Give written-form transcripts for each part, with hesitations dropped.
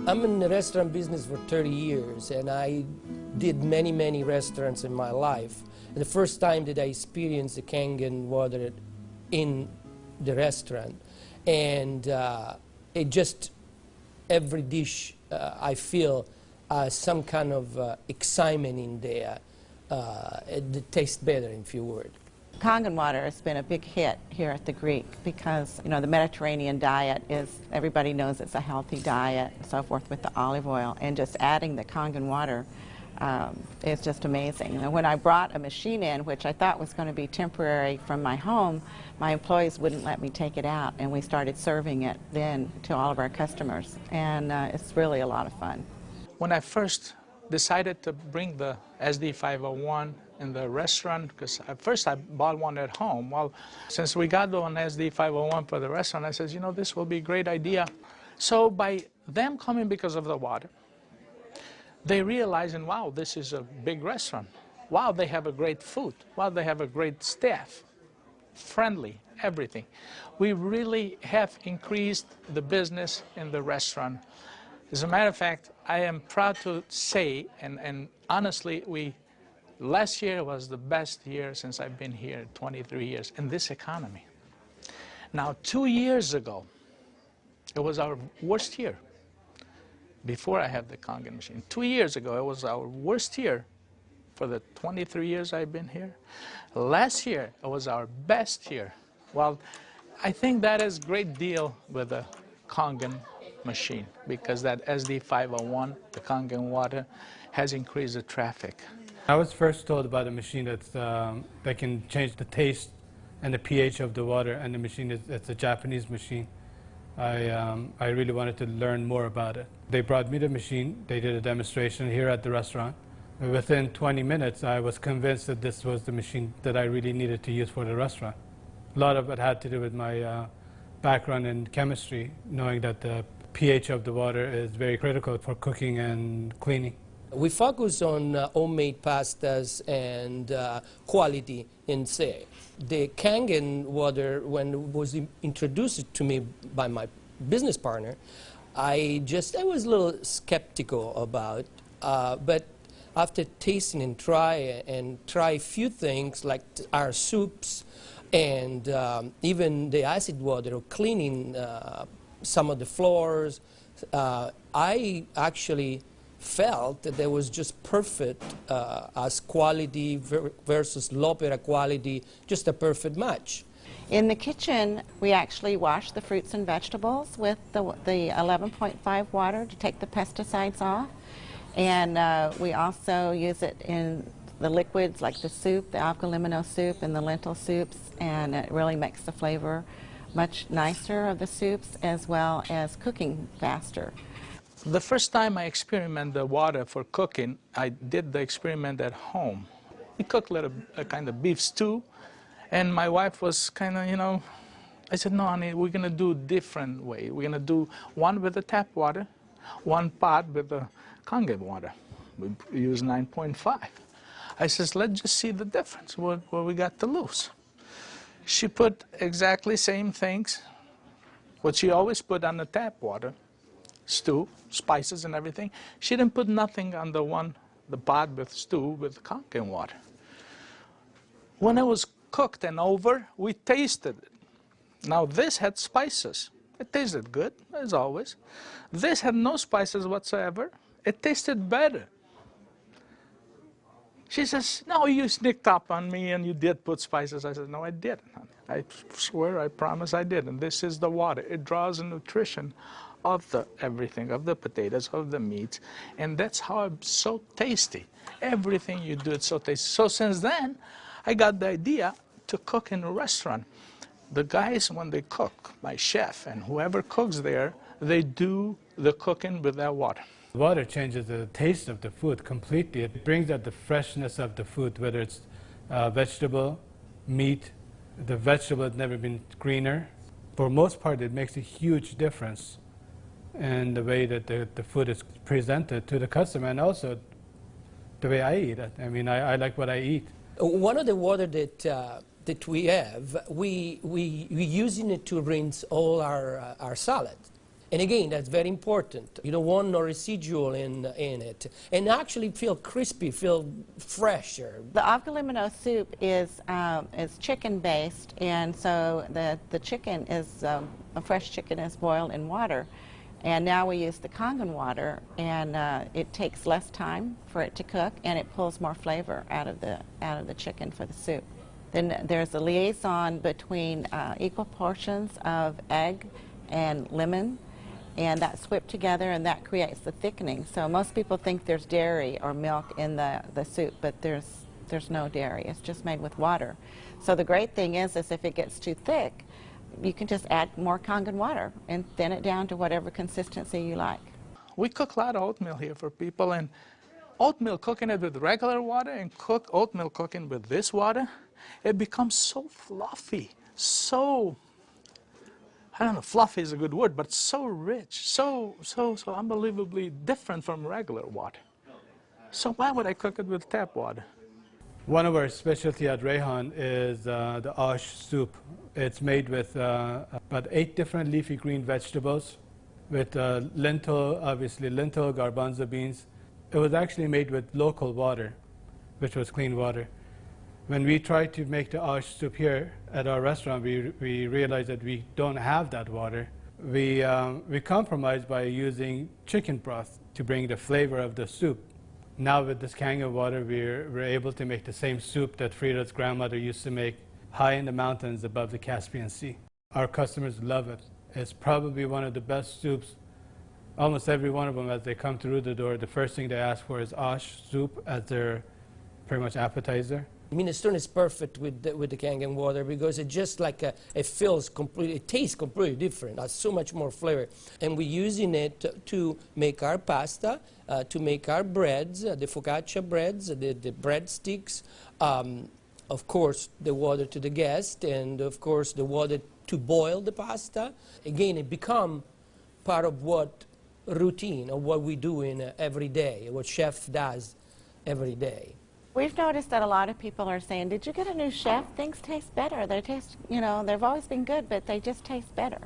I'm in the restaurant business for 30 years, and I did many restaurants in my life. And the first time that I experienced the Kangen water in the restaurant, and it just, every dish I feel some kind of excitement in there. It tastes better, in few words. Kangen water has been a big hit here at the Greek because, you know, the Mediterranean diet is, everybody knows it's a healthy diet and so forth with the olive oil, and just adding the Kangen water is just amazing. And when I brought a machine in, which I thought was going to be temporary from my home, my employees wouldn't let me take it out, and we started serving it then to all of our customers, and it's really a lot of fun. When I first decided to bring the SD501 in the restaurant, because at first I bought one at home. Well, since we got one SD501 for the restaurant, I said, you know, this will be a great idea. So by them coming because of the water, they realizing, wow, this is a big restaurant. Wow, they have a great food. Wow, they have a great staff. Friendly, everything. We really have increased the business in the restaurant. As a matter of fact, I am proud to say, and honestly, last year was the best year since I've been here, 23 years, in this economy. Now, 2 years ago, it was our worst year, before I had the Kangen machine. 2 years ago, it was our worst year for the 23 years I've been here. Last year, it was our best year. Well, I think that is a great deal with the Kangen machine, because that SD501, the Kangen water, has increased the traffic. I was first told about a machine that can change the taste and the pH of the water, and the machine it's a Japanese machine. I really wanted to learn more about it. They brought me the machine, they did a demonstration here at the restaurant. Within 20 minutes, I was convinced that this was the machine that I really needed to use for the restaurant. A lot of it had to do with my background in chemistry, knowing that the pH of the water is very critical for cooking and cleaning. We focus on homemade pastas and quality in say. The Kangen water, when it was introduced to me by my business partner, I was a little skeptical about, but after tasting and try a few things like our soups and even the acid water of cleaning some of the floors, I actually felt that there was just perfect as quality versus l'opera quality, just a perfect match. In the kitchen, we actually wash the fruits and vegetables with the 11.5 water to take the pesticides off. And we also use it in the liquids like the soup, the algalimino soup and the lentil soups, and it really makes the flavor much nicer of the soups, as well as cooking faster. The first time I experimented the water for cooking, I did the experiment at home. We cooked a kind of beef stew, and my wife was kind of, you know, I said, no, honey, we're going to do a different way. We're going to do one with the tap water, one pot with the Kangen water. We use 9.5. I says, let's just see the difference, what we got to lose. She put exactly same things, what she always put on the tap water, stew, spices and everything. She didn't put nothing on the pot with stew with Kangen water. When it was cooked and over, we tasted it. Now this had spices. It tasted good, as always. This had no spices whatsoever. It tasted better. She says, no, you sneaked up on me and you did put spices. I said, no, I didn't, honey. I swear, I promise I did. And this is the water. It draws the nutrition of the everything, of the potatoes, of the meats. And that's how it's so tasty. Everything you do, it's so tasty. So since then, I got the idea to cook in a restaurant. The guys, when they cook, my chef and whoever cooks there, they do the cooking with that water. Water changes the taste of the food completely. It brings out the freshness of the food, whether it's vegetable, meat. The vegetable has never been greener. For most part, it makes a huge difference in the way that the food is presented to the customer, and also the way I eat it. I mean, I like what I eat. One of the water that we have, we using it to rinse all our salad. And again, that's very important. You don't want no residual in it. And actually feel crispy, feel fresher. The avgalimino soup is chicken-based, and so the chicken is, a fresh chicken is boiled in water. And now we use the Kangen water, and it takes less time for it to cook, and it pulls more flavor out of the chicken for the soup. Then there's a liaison between equal portions of egg and lemon, and that's whipped together, and that creates the thickening. So most people think there's dairy or milk in the soup, but there's no dairy. It's just made with water. So the great thing is if it gets too thick, you can just add more Kangen water and thin it down to whatever consistency you like. We cook a lot of oatmeal here for people, and oatmeal, cooking it with regular water and oatmeal cooking with this water, it becomes so fluffy, so, I don't know, fluffy is a good word, but so rich, so unbelievably different from regular water. So why would I cook it with tap water? One of our specialty at Rehan is the ash soup. It's made with about 8 different leafy green vegetables, with lentil, obviously lentil, garbanzo beans. It was actually made with local water, which was clean water. When we tried to make the ash soup here at our restaurant, we realized that we don't have that water. We compromised by using chicken broth to bring the flavor of the soup. Now with this Kangen water, we're able to make the same soup that Frida's grandmother used to make high in the mountains above the Caspian Sea. Our customers love it. It's probably one of the best soups. Almost every one of them, as they come through the door, the first thing they ask for is ash soup as their pretty much appetizer. Minestrone is perfect with the Kangen water because it just like it feels completely, it tastes completely different. Has so much more flavor, and we're using it to make our pasta, to make our breads, the focaccia breads, the breadsticks. Of course, the water to the guest, and of course the water to boil the pasta. Again, it become part of what routine of what we do in every day, what chef does every day. We've noticed that a lot of people are saying, did you get a new chef? Things taste better. They taste, you know, they've always been good, but they just taste better.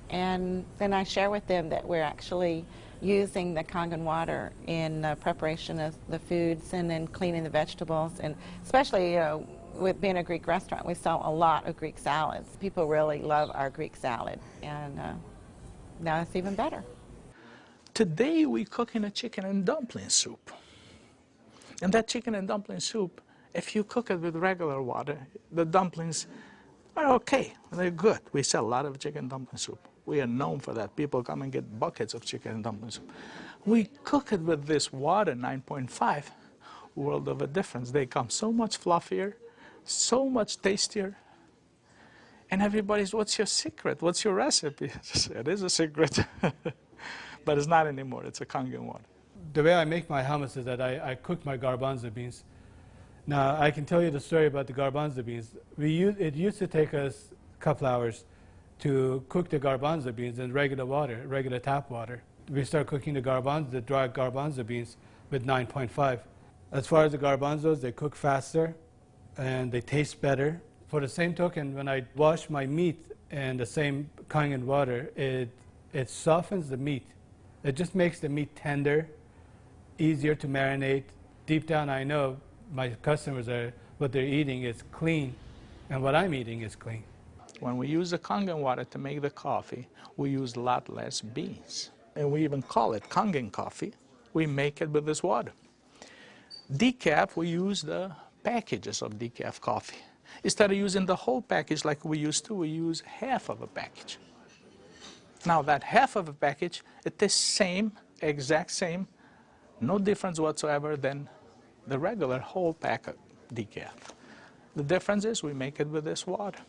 And then I share with them that we're actually using the Kangen water in preparation of the foods and in cleaning the vegetables. And especially, you know, with being a Greek restaurant, we sell a lot of Greek salads. People really love our Greek salad, and now it's even better. Today we're cooking a chicken and dumpling soup. And that chicken and dumpling soup, if you cook it with regular water, the dumplings are okay. They're good. We sell a lot of chicken dumpling soup. We are known for that. People come and get buckets of chicken and dumpling soup. We cook it with this water, 9.5, world of a difference. They come so much fluffier, so much tastier. And everybody's, what's your secret? What's your recipe? It is a secret. But it's not anymore. It's a Kangen water. The way I make my hummus is that I cook my garbanzo beans. Now, I can tell you the story about the garbanzo beans. It used to take us a couple hours to cook the garbanzo beans in regular water, regular tap water. We start cooking the dry garbanzo beans with 9.5. As far as the garbanzos, they cook faster and they taste better. For the same token, when I wash my meat in the same Kangen water, it softens the meat. It just makes the meat tender, easier to marinate. Deep down, I know my customers what they're eating is clean, and what I'm eating is clean. When we use the Kangen water to make the coffee, we use a lot less beans. And we even call it Kangen coffee. We make it with this water. Decaf, we use the packages of decaf coffee. Instead of using the whole package like we used to, we use half of a package. Now that half of a package, it is same, exact same, no difference whatsoever than the regular whole pack of decaf. The difference is we make it with this water.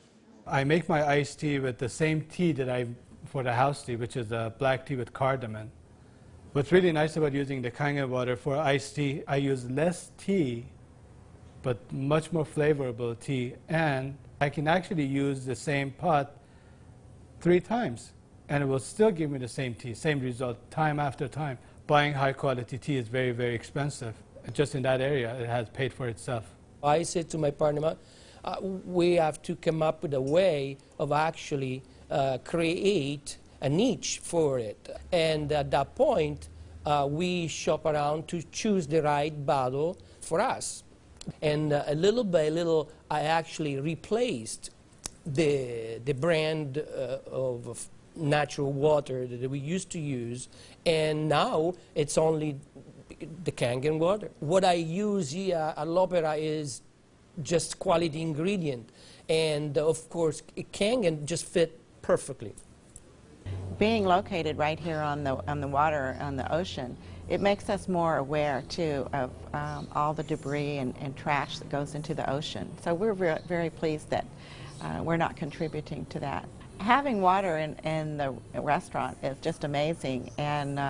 I make my iced tea with the same tea that for the house tea, which is a black tea with cardamom. What's really nice about using the Kangen water for iced tea, I use less tea, but much more flavorful tea, and I can actually use the same pot 3 times, and it will still give me the same tea, same result, time after time. Buying high quality tea is very, very expensive. Just in that area, it has paid for itself. I said to my partner, we have to come up with a way of actually create a niche for it. And at that point, we shop around to choose the right bottle for us. And little by little, I actually replaced the brand of natural water that we used to use, and now it's only the Kangen water. What I use here at L'Opera is just quality ingredient, and of course Kangen just fit perfectly. Being located right here on the water, on the ocean, it makes us more aware too of all the debris and trash that goes into the ocean. So we're very pleased that we're not contributing to that. Having water in the restaurant is just amazing, and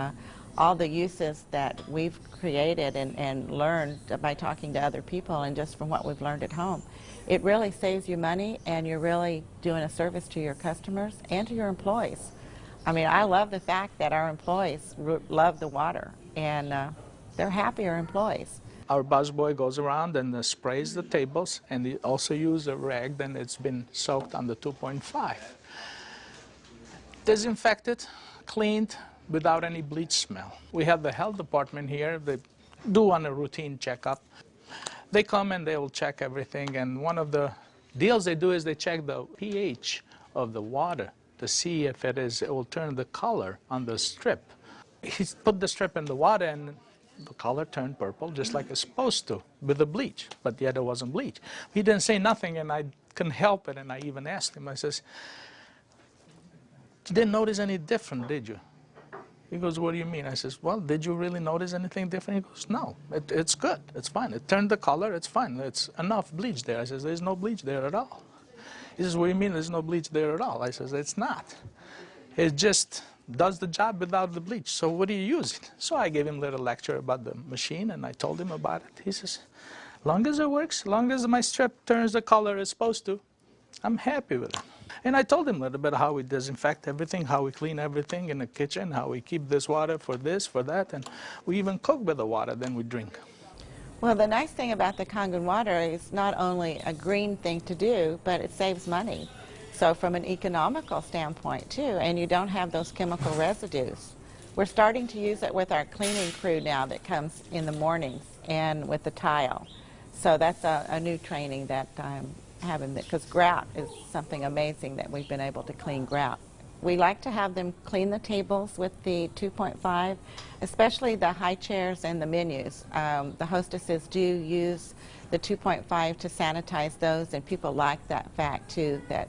all the uses that we've created and learned by talking to other people and just from what we've learned at home, it really saves you money, and you're really doing a service to your customers and to your employees. I mean, I love the fact that our employees love the water, and they're happier employees. Our busboy goes around and sprays the tables, and he also uses a rag then it's been soaked on the 2.5. Disinfected, cleaned, without any bleach smell. We have the health department here. They do on a routine checkup. They come and they will check everything, and one of the deals they do is they check the pH of the water to see if it will turn the color on the strip. He put the strip in the water and the color turned purple just like it's supposed to with the bleach, but yet it wasn't bleach. He didn't say nothing, and I couldn't help it, and I even asked him, I says, "You didn't notice any different, did you?" He goes, "What do you mean?" I says, "Well, did you really notice anything different?" He goes, "No, it's good, it's fine. It turned the color, it's fine. It's enough bleach there." I says, "There's no bleach there at all." He says, "What do you mean there's no bleach there at all?" I says, "It's not. It just does the job without the bleach. So what do you use it?" So I gave him a little lecture about the machine, and I told him about it. He says, "Long as it works, long as my strip turns the color it's supposed to, I'm happy with it." And I told him a little bit how we disinfect everything, how we clean everything in the kitchen, how we keep this water for this, for that, and we even cook with the water, then we drink. Well, the nice thing about the Kangen water is not only a green thing to do, but it saves money. So from an economical standpoint too, and you don't have those chemical residues. We're starting to use it with our cleaning crew now that comes in the mornings and with the tile. So that's a new training that I'm having, because grout is something amazing that we've been able to clean grout. We like to have them clean the tables with the 2.5, especially the high chairs and the menus. The hostesses do use the 2.5 to sanitize those, and people like that fact too, that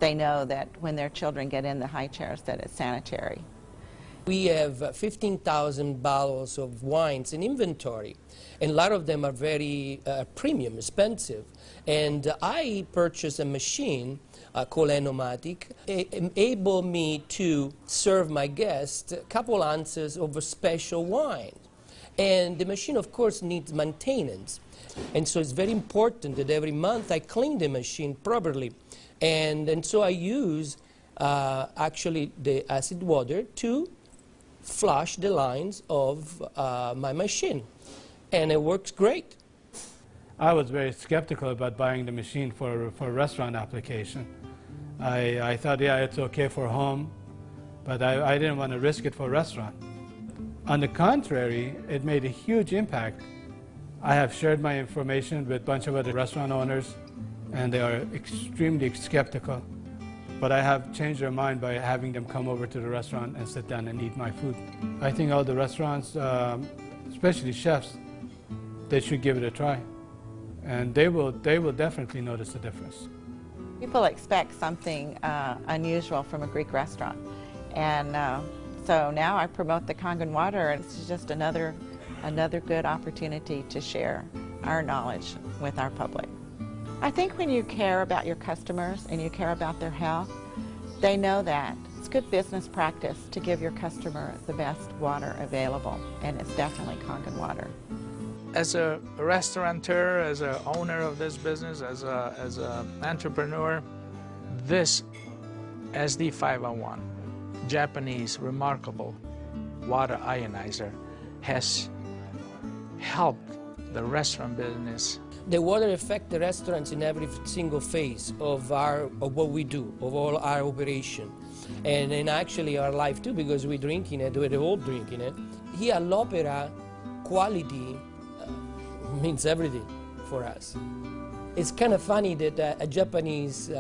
they know that when their children get in the high chairs that it's sanitary. We have 15,000 bottles of wines in inventory, and a lot of them are very premium, expensive. And I purchased a machine called Enomatic, enable me to serve my guests a couple ounces of a special wine. And the machine, of course, needs maintenance. And so it's very important that every month I clean the machine properly. And so I use actually the acid water to flush the lines of my machine. And it works great. I was very skeptical about buying the machine for a restaurant application. I thought, yeah, it's okay for home, but I didn't want to risk it for a restaurant. On the contrary, it made a huge impact. I have shared my information with a bunch of other restaurant owners, and they are extremely skeptical. But I have changed their mind by having them come over to the restaurant and sit down and eat my food. I think all the restaurants, especially chefs, they should give it a try. And they will definitely notice the difference. People expect something unusual from a Greek restaurant. And so now I promote the Kangen water, and it's just another good opportunity to share our knowledge with our public. I think when you care about your customers and you care about their health, they know that. It's good business practice to give your customer the best water available, and it's definitely Kangen water. As a restaurateur, as an owner of this business, as an entrepreneur, this SD501, Japanese remarkable water ionizer, has helped the restaurant business. The water affects the restaurants in every single phase of what we do, of all our operation, and in actually our life too, because we're drinking it, we're all drinking it. Here at l'Opera, quality means everything for us. It's kind of funny that a Japanese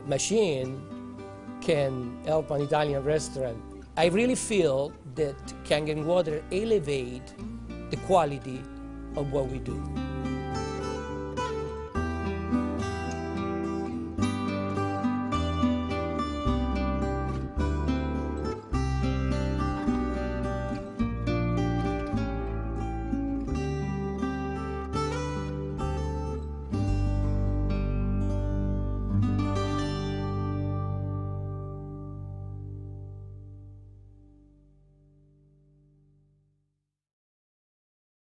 machine can help an Italian restaurant. I really feel that Kangen water elevate the quality of what we do.